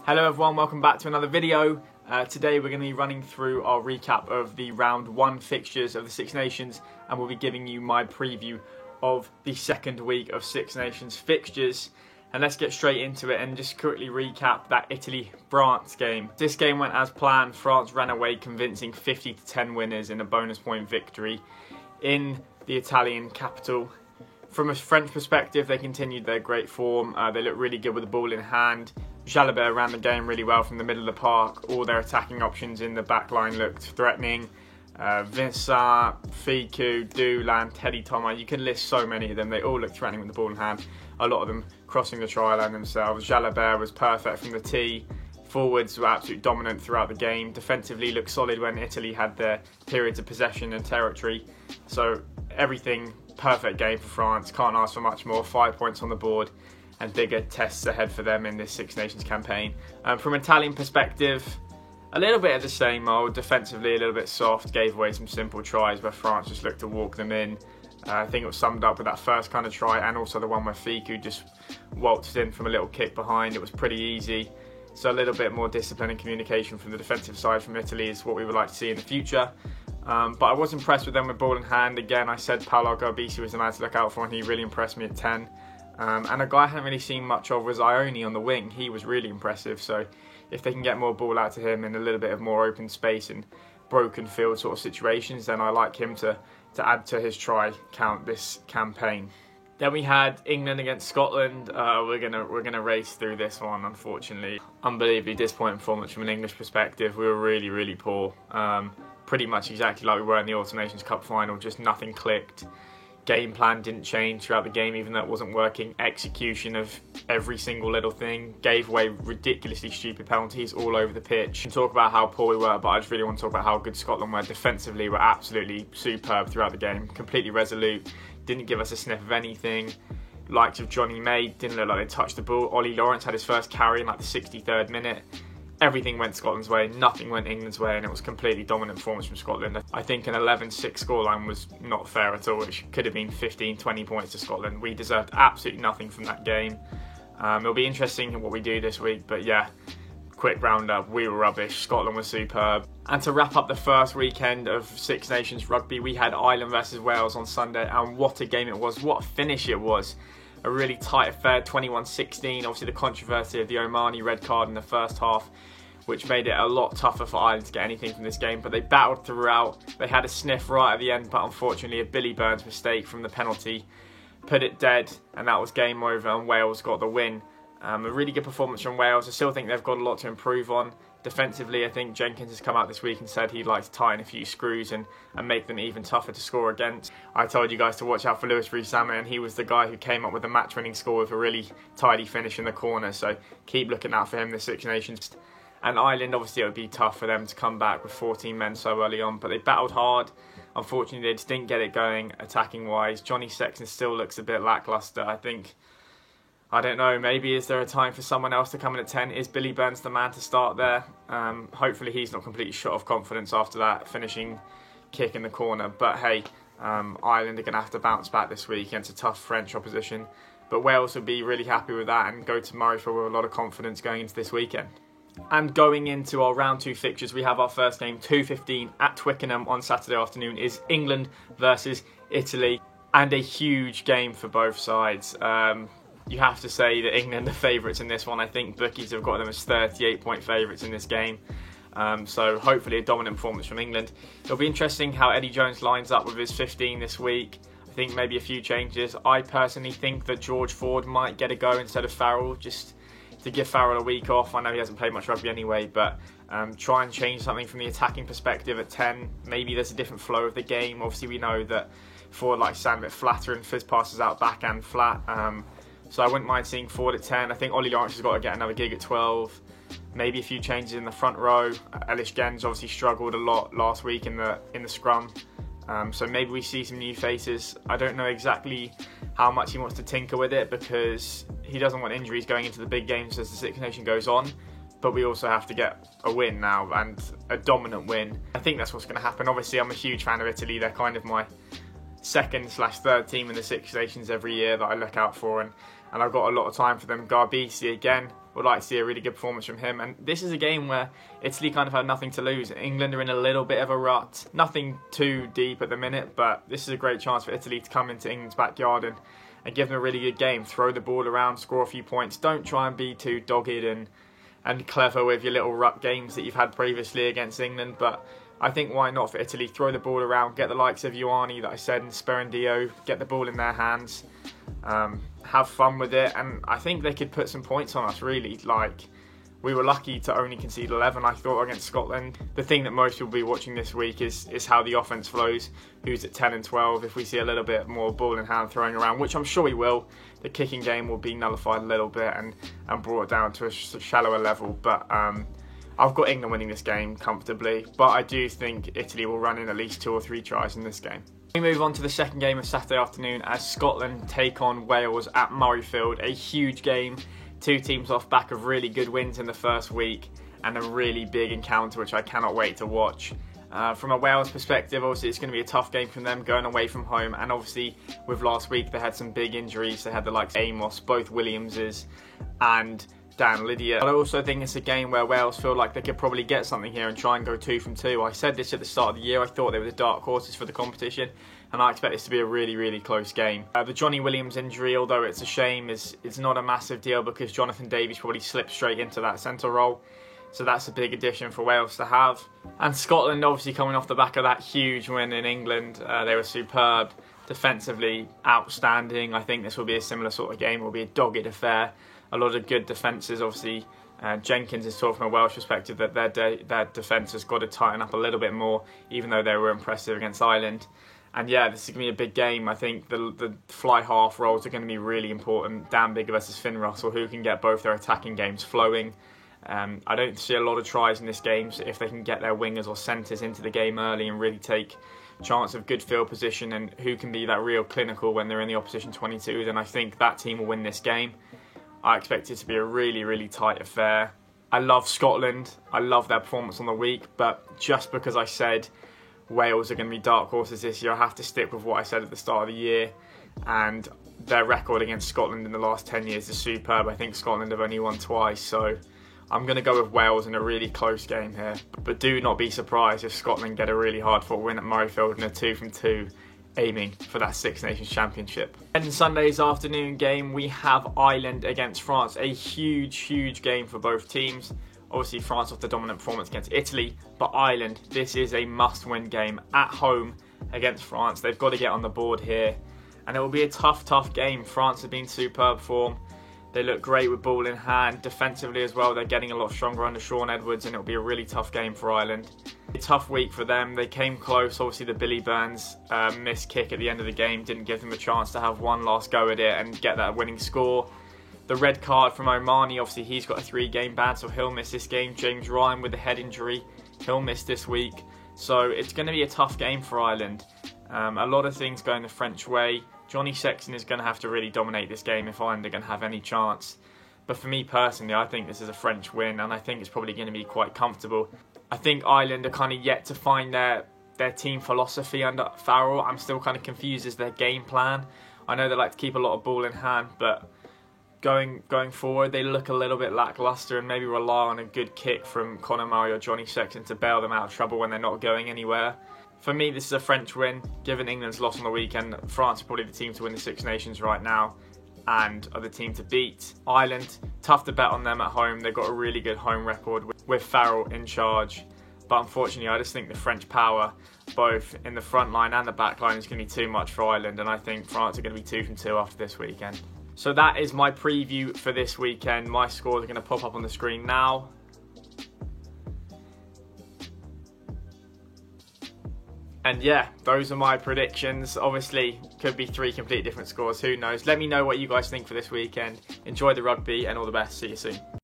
Hello everyone, welcome back to another video. Today we're going to be running through our recap of the round 1 fixtures of the Six Nations, and we'll be giving you my preview of the second week of Six Nations fixtures. And let's get straight into it and just quickly recap that Italy-France game. This game went as planned. France ran away convincing 50-10 winners in a bonus point victory in the Italian capital. From a French perspective, they continued their great form. They looked really good with the ball in hand. Jalabert ran the game really well from the middle of the park. All their attacking options in the back line looked threatening. Vincent, Fickou, Doulan, Teddy Thomas, you can list so many of them. They all looked threatening with the ball in hand. A lot of them crossing the try line themselves. Jalabert was perfect from the tee. Forwards were absolutely dominant throughout the game. Defensively looked solid when Italy had their periods of possession and territory. So everything, perfect game for France. Can't ask for much more. 5 points on the board and bigger tests ahead for them in this Six Nations campaign. From an Italian perspective, a little bit of the same old. Defensively a little bit soft, gave away some simple tries where France just looked to walk them in. I think it was summed up with that first kind of try and also the one where Fickou just waltzed in from a little kick behind. It was pretty easy. So a little bit more discipline and communication from the defensive side from Italy is what we would like to see in the future. But I was impressed with them with ball in hand. Again, I said Paolo Garbisi was the man to look out for, and he really impressed me at 10. And a guy I hadn't really seen much of was Ione on the wing. He was really impressive. So if they can get more ball out to him in a little bit of more open space and broken field sort of situations, then I like him to add to his try count this campaign. Then we had England against Scotland. We're gonna race through this one, unfortunately. Unbelievably disappointing performance from an English perspective. We were really poor. Pretty much exactly like we were in the Autumn Nations Cup final. Just nothing clicked. Game plan didn't change throughout the game, even though it wasn't working. Execution of every single little thing. Gave away ridiculously stupid penalties all over the pitch. And talk about how poor we were, but I just really want to talk about how good Scotland were. Defensively, were absolutely superb throughout the game. Completely resolute. Didn't give us a sniff of anything. Likes of Johnny May, didn't look like they touched the ball. Ollie Lawrence had his first carry in like the 63rd minute. Everything went Scotland's way, nothing went England's way, and it was completely dominant performance from Scotland. I think an 11-6 scoreline was not fair at all. It could have been 15, 20 points to Scotland. We deserved absolutely nothing from that game. It'll be interesting what we do this week, but yeah, quick roundup, we were rubbish. Scotland was superb. And to wrap up the first weekend of Six Nations rugby, we had Ireland versus Wales on Sunday, and what a game it was, what a finish it was. A really tight affair, 21-16. Obviously the controversy of the Omani red card in the first half, which made it a lot tougher for Ireland to get anything from this game, but they battled throughout. They had a sniff right at the end, but unfortunately a Billy Burns mistake from the penalty put it dead, and that was game over, and Wales got the win. A really good performance from Wales. I still think they've got a lot to improve on. Defensively, I think Jenkins has come out this week and said he'd like to tighten a few screws and make them even tougher to score against. I told you guys to watch out for Louis Rees-Zammit, and he was the guy who came up with the match-winning score with a really tidy finish in the corner, so keep looking out for him in the Six Nations. And Ireland, obviously it would be tough for them to come back with 14 men so early on, but they battled hard. Unfortunately, they just didn't get it going attacking-wise. Johnny Sexton still looks a bit lacklustre. I don't know, maybe is there a time for someone else to come in at 10? Is Billy Burns the man to start there? Hopefully he's not completely shot of confidence after that finishing kick in the corner. But hey, Ireland are going to have to bounce back this week against a tough French opposition. But Wales will be really happy with that and go to Murrayfield with a lot of confidence going into this weekend. And going into our round 2 fixtures, we have our first game, 2:15 at Twickenham on Saturday afternoon, is England versus Italy. And a huge game for both sides. You have to say that England are favourites in this one. I think bookies have got them as 38-point favourites in this game. So hopefully a dominant performance from England. It'll be interesting how Eddie Jones lines up with his 15 this week. I think maybe a few changes. I personally think that George Ford might get a go instead of Farrell, just to give Farrell a week off. I know he hasn't played much rugby anyway, but try and change something from the attacking perspective at 10. Maybe there's a different flow of the game. Obviously we know that Ford likes to sound a bit flatter and Fizz passes out backhand flat. So I wouldn't mind seeing Ford at 10. I think Ollie Lawrence has got to get another gig at 12. Maybe a few changes in the front row. Ellis Gens obviously struggled a lot last week in the scrum. So maybe we see some new faces. I don't know exactly how much he wants to tinker with it because he doesn't want injuries going into the big games as the Six Nations goes on. But we also have to get a win now, and a dominant win. I think that's what's going to happen. Obviously, I'm a huge fan of Italy. They're kind of my second/third team in the Six Nations every year that I look out for, and and I've got a lot of time for them. Garbisi again, would like to see a really good performance from him. And this is a game where Italy kind of had nothing to lose. England are in a little bit of a rut. Nothing too deep at the minute, but this is a great chance for Italy to come into England's backyard and give them a really good game. Throw the ball around, score a few points. Don't try and be too dogged and clever with your little ruck games that you've had previously against England. But I think why not for Italy? Throw the ball around, get the likes of Ioane that I said and Sperandio, get the ball in their hands. Have fun with it, and I think they could put some points on us, really. Like, we were lucky to only concede 11, I thought, against Scotland. The thing that most people will be watching this week is how the offence flows, who's at 10 and 12. If we see a little bit more ball in hand throwing around, which I'm sure we will, the kicking game will be nullified a little bit and brought down to a shallower level. But I've got England winning this game comfortably, but I do think Italy will run in at least 2 or 3 tries in this game. We move on to the second game of Saturday afternoon as Scotland take on Wales at Murrayfield. A huge game, 2 teams off back of really good wins in the first week and a really big encounter which I cannot wait to watch. From a Wales perspective, obviously it's going to be a tough game from them going away from home, and obviously with last week they had some big injuries. They had the likes of Amos, both Williamses and Dan Lydia. But I also think it's a game where Wales feel like they could probably get something here and try and go 2 from 2. I said this at the start of the year, I thought they were the dark horses for the competition, and I expect this to be a really, really close game. The Johnny Williams injury, although it's a shame, is not a massive deal because Jonathan Davies probably slipped straight into that centre role. So that's a big addition for Wales to have. And Scotland obviously coming off the back of that huge win in England. They were superb, defensively outstanding. I think this will be a similar sort of game. It will be a dogged affair. A lot of good defences, obviously. Jenkins is taught from a Welsh perspective that their defence has got to tighten up a little bit more, even though they were impressive against Ireland. And yeah, this is going to be a big game. I think the fly half roles are going to be really important. Dan Biggar versus Finn Russell, who can get both their attacking games flowing. I don't see a lot of tries in this game, so if they can get their wingers or centres into the game early and really take chance of good field position and who can be that real clinical when they're in the opposition 22, then I think that team will win this game. I expect it to be a really, really tight affair. I love Scotland. I love their performance on the week, but just because I said Wales are going to be dark horses this year, I have to stick with what I said at the start of the year. And their record against Scotland in the last 10 years is superb. I think Scotland have only won twice, so I'm going to go with Wales in a really close game here. But do not be surprised if Scotland get a really hard-fought win at Murrayfield in a 2 from 2. Aiming for that Six Nations Championship. And in Sunday's afternoon game, we have Ireland against France. A huge, huge game for both teams. Obviously, France off the dominant performance against Italy, but Ireland, this is a must-win game at home against France. They've got to get on the board here, and it will be a tough, tough game. France have been superb form. They look great with ball in hand. Defensively as well, they're getting a lot stronger under Shaun Edwards, and it'll be a really tough game for Ireland. A tough week for them. They came close. Obviously, the Billy Burns missed kick at the end of the game didn't give them a chance to have one last go at it and get that winning score. The red card from Omani, obviously he's got a 3-game ban, so he'll miss this game. James Ryan with a head injury, he'll miss this week. So it's going to be a tough game for Ireland. A lot of things going the French way. Johnny Sexton is going to have to really dominate this game if Ireland are going to have any chance. But for me personally, I think this is a French win, and I think it's probably going to be quite comfortable. I think Ireland are kind of yet to find their team philosophy under Farrell. I'm still kind of confused as their game plan. I know they like to keep a lot of ball in hand, but going forward, they look a little bit lacklustre and maybe rely on a good kick from Conor Murray or Johnny Sexton to bail them out of trouble when they're not going anywhere. For me, this is a French win. Given England's loss on the weekend, France are probably the team to win the Six Nations right now and are the team to beat. Ireland, tough to bet on them at home. They've got a really good home record with Farrell in charge. But unfortunately, I just think the French power, both in the front line and the back line, is going to be too much for Ireland. And I think France are going to be 2 from 2 after this weekend. So that is my preview for this weekend. My scores are going to pop up on the screen now. And yeah, those are my predictions. Obviously, could be 3 completely different scores. Who knows? Let me know what you guys think for this weekend. Enjoy the rugby and all the best. See you soon.